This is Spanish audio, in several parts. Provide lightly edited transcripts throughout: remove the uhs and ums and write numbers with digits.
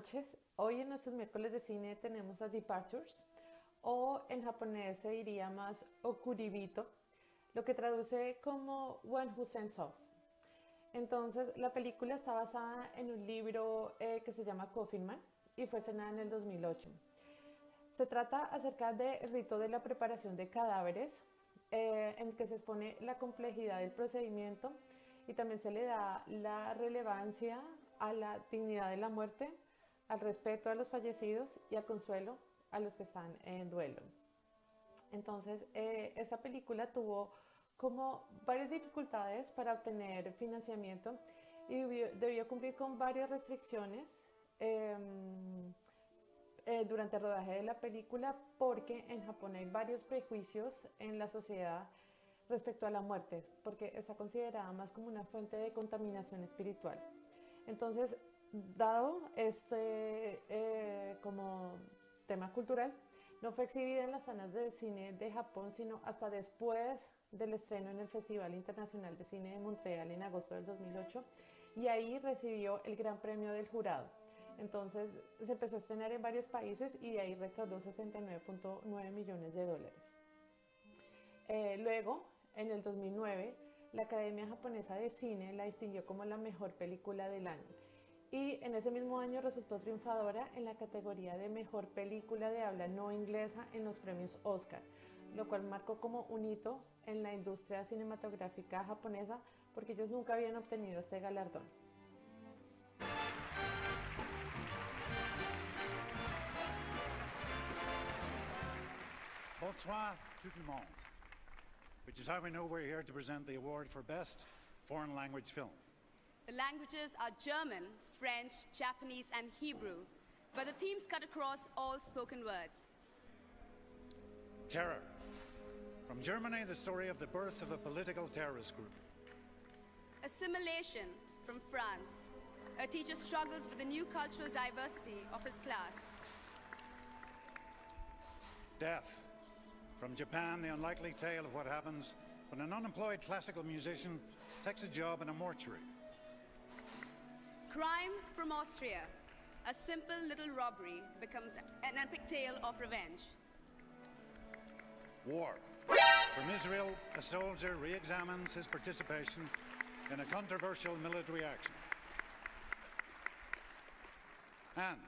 noches. Hoy en nuestros miércoles de cine tenemos a Departures, o en japonés se diría más Okuribito, lo que traduce como One Who Sends Off. Entonces, la película está basada en un libro que se llama Coffin Man y fue estrenada en el 2008. Se trata acerca del rito de la preparación de cadáveres, en que se expone la complejidad del procedimiento y también se le da la relevancia a la dignidad de la muerte, al respeto a los fallecidos y al consuelo a los que están en duelo. Entonces, esta película tuvo como varias dificultades para obtener financiamiento y debió cumplir con varias restricciones durante el rodaje de la película, porque en Japón hay varios prejuicios en la sociedad respecto a la muerte, porque está considerada más como una fuente de contaminación espiritual. Entonces, dado este como tema cultural, no fue exhibida en las salas de cine de Japón, sino hasta después del estreno en el Festival Internacional de Cine de Montreal en agosto del 2008, y ahí recibió el Gran Premio del Jurado. Entonces se empezó a estrenar en varios países y de ahí recaudó 69.9 millones de dólares. Luego, en el 2009, la Academia Japonesa de Cine la distinguió como la mejor película del año. Y en ese mismo año resultó triunfadora en la categoría de mejor película de habla no inglesa en los premios Oscar, lo cual marcó como un hito en la industria cinematográfica japonesa, porque ellos nunca habían obtenido este galardón. Bonsoir tout le monde, which is how we know we're here to present the award for Best Foreign Language Film. The languages are German, French, Japanese, and Hebrew, but the themes cut across all spoken words. Terror. From Germany, the story of the birth of a political terrorist group. Assimilation from France. A teacher struggles with the new cultural diversity of his class. Death. From Japan, the unlikely tale of what happens when an unemployed classical musician takes a job in a mortuary. Crime from Austria. A simple little robbery becomes an epic tale of revenge. War. From Israel, a soldier re-examines his participation in a controversial military action. And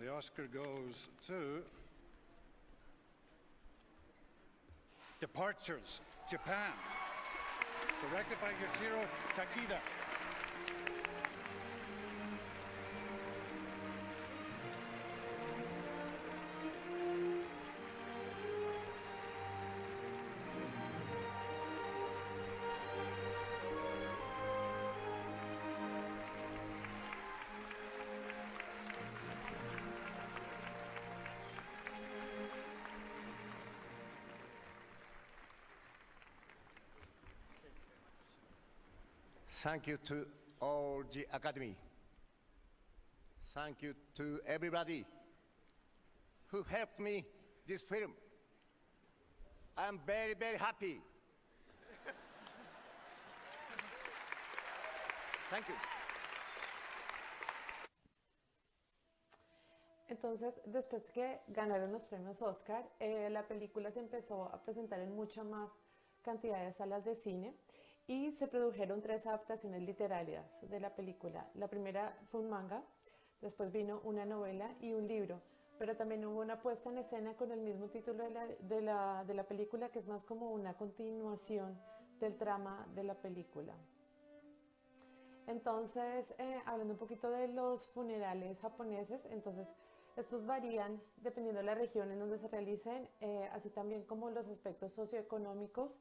the Oscar goes to Departures, Japan, directed by Yoshiro Takeda. Thank you to all the Academy. Thank you to everybody who helped me this film. I'm very, very happy. Thank you. Entonces, después de que ganaron los premios Oscar, la película se empezó a presentar en mucha más cantidad de salas de cine y se produjeron 3 adaptaciones literarias de la película. La primera fue un manga, después vino una novela y un libro, pero también hubo una puesta en escena con el mismo título de la película, que es más como una continuación del trama de la película. Entonces, hablando un poquito de los funerales japoneses, entonces estos varían dependiendo de la región en donde se realicen, así también como los aspectos socioeconómicos,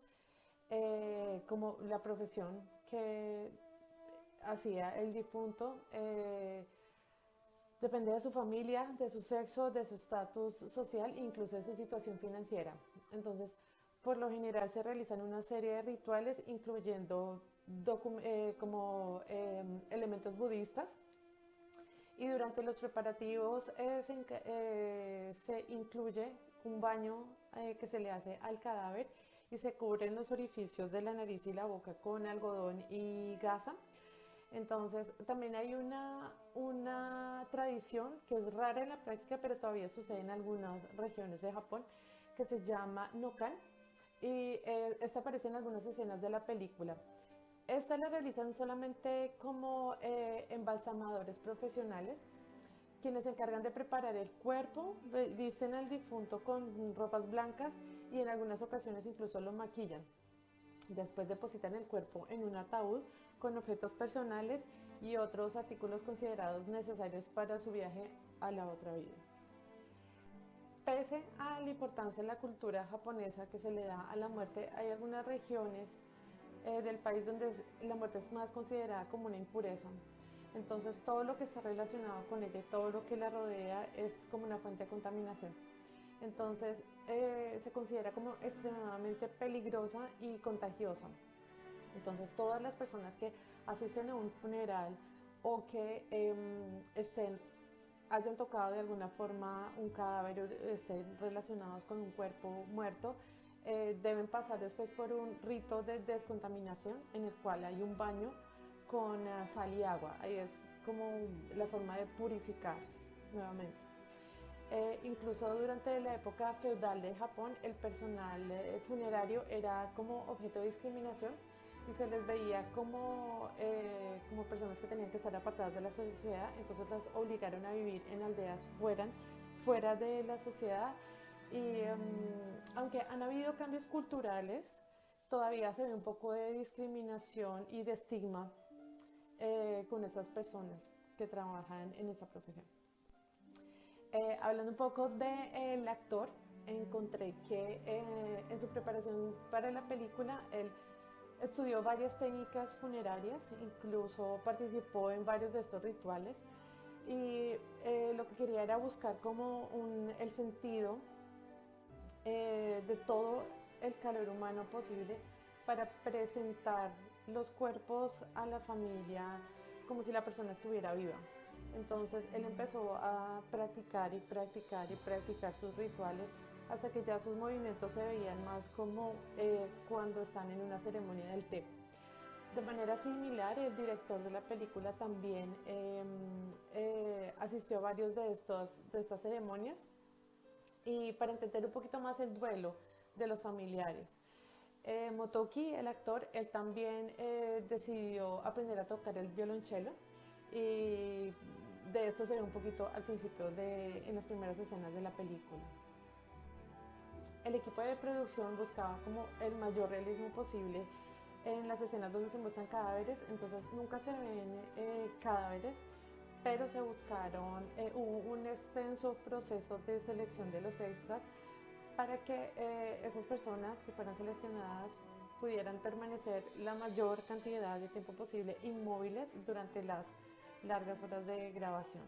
como la profesión que hacía el difunto, depende de su familia, de su sexo, de su estatus social, incluso de su situación financiera. Entonces, por lo general se realizan una serie de rituales, incluyendo elementos budistas, y durante los preparativos se incluye un baño que se le hace al cadáver y se cubren los orificios de la nariz y la boca con algodón y gasa. Entonces, también hay una tradición que es rara en la práctica, pero todavía sucede en algunas regiones de Japón, que se llama Nokan, y esta aparece en algunas escenas de la película. Esta la realizan solamente como embalsamadores profesionales, quienes se encargan de preparar el cuerpo, visten al difunto con ropas blancas y en algunas ocasiones incluso lo maquillan. Después depositan el cuerpo en un ataúd con objetos personales y otros artículos considerados necesarios para su viaje a la otra vida. Pese a la importancia en la cultura japonesa que se le da a la muerte, hay algunas regiones del país donde la muerte es más considerada como una impureza. Entonces todo lo que está relacionado con ella y todo lo que la rodea es como una fuente de contaminación. Entonces se considera como extremadamente peligrosa y contagiosa. Entonces todas las personas que asisten a un funeral o que hayan tocado de alguna forma un cadáver o estén relacionados con un cuerpo muerto, deben pasar después por un rito de descontaminación en el cual hay un baño con sal y agua. Ahí es como la forma de purificarse nuevamente. Incluso durante la época feudal de Japón, el personal funerario era como objeto de discriminación y se les veía como personas que tenían que estar apartadas de la sociedad, entonces las obligaron a vivir en aldeas fuera de la sociedad. Y aunque han habido cambios culturales, todavía se ve un poco de discriminación y de estigma con estas personas que trabajan en esta profesión. Hablando un poco del actor, encontré que en su preparación para la película él estudió varias técnicas funerarias, incluso participó en varios de estos rituales y lo que quería era buscar como el sentido de todo el calor humano posible para presentar los cuerpos a la familia como si la persona estuviera viva. Entonces él empezó a practicar y practicar y practicar sus rituales hasta que ya sus movimientos se veían más como cuando están en una ceremonia del té. De manera similar, el director de la película también asistió a varios de estas ceremonias y para entender un poquito más el duelo de los familiares. Motoki, el actor, él también decidió aprender a tocar el violonchelo y de esto se ve un poquito al principio en las primeras escenas de la película. El equipo de producción buscaba como el mayor realismo posible en las escenas donde se muestran cadáveres, entonces nunca se ven cadáveres, pero hubo un extenso proceso de selección de los extras para que esas personas que fueran seleccionadas pudieran permanecer la mayor cantidad de tiempo posible inmóviles durante las largas horas de grabación.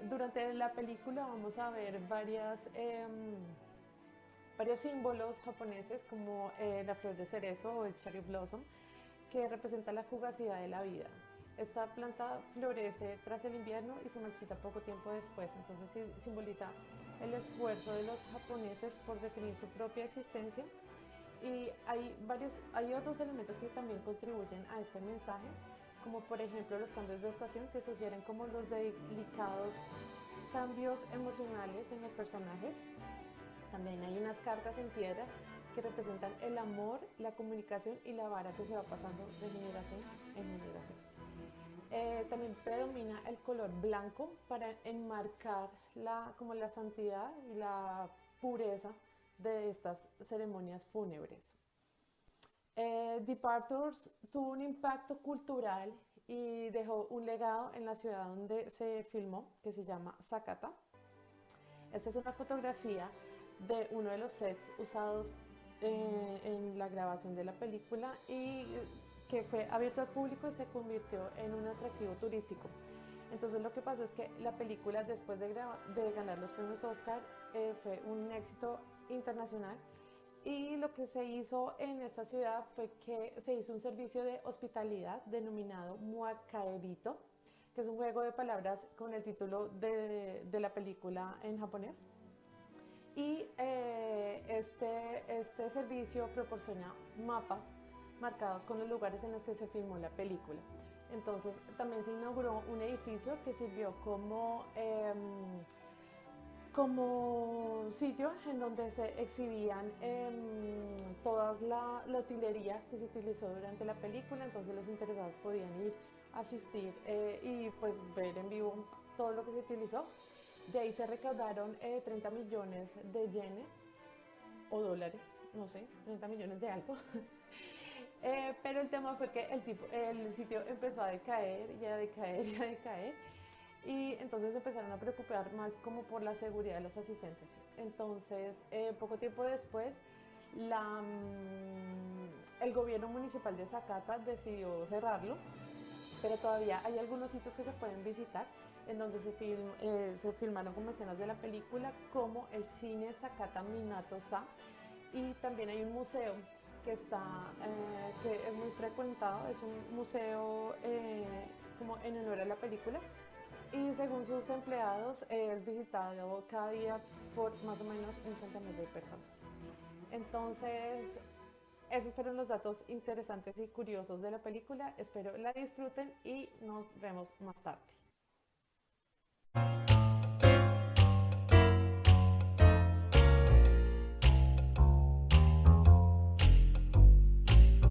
Durante la película vamos a ver varios símbolos japoneses como la flor de cerezo o el cherry blossom, que representa la fugacidad de la vida. Esta planta florece tras el invierno y se marchita poco tiempo después, entonces simboliza el esfuerzo de los japoneses por definir su propia existencia. Y hay otros elementos que también contribuyen a este mensaje, como por ejemplo los cambios de estación que sugieren como los delicados cambios emocionales en los personajes. También hay unas cartas en piedra que representan el amor, la comunicación y la vara que se va pasando de generación en generación. También predomina el color blanco para enmarcar como la santidad y la pureza de estas ceremonias fúnebres. Departures tuvo un impacto cultural y dejó un legado en la ciudad donde se filmó, que se llama Sakata. Esta es una fotografía de uno de los sets usados en la grabación de la película y que fue abierto al público y se convirtió en un atractivo turístico. Entonces lo que pasó es que la película, después de ganar los premios Oscar, fue un éxito internacional. Y lo que se hizo en esta ciudad fue que se hizo un servicio de hospitalidad denominado Muakaebito, que es un juego de palabras con el título de la película en japonés. Y este servicio proporciona mapas marcados con los lugares en los que se filmó la película. Entonces también se inauguró un edificio que sirvió como sitio en donde se exhibían toda la utilería que se utilizó durante la película, entonces los interesados podían ir, asistir y pues ver en vivo todo lo que se utilizó. De ahí se recaudaron 30 millones de yenes o dólares, no sé, 30 millones de algo. Pero el tema fue que el sitio empezó a decaer y a decaer y a decaer. Y entonces se empezaron a preocupar más como por la seguridad de los asistentes. Entonces, poco tiempo después, el gobierno municipal de Zacata decidió cerrarlo, pero todavía hay algunos sitios que se pueden visitar en donde se filmaron como escenas de la película, como el cine Zacata Minato Sa, y también hay un museo que es muy frecuentado, es un museo como en honor a la película, y según sus empleados es visitado cada día por más o menos un centenar de personas. Entonces, esos fueron los datos interesantes y curiosos de la película. Espero la disfruten y nos vemos más tarde.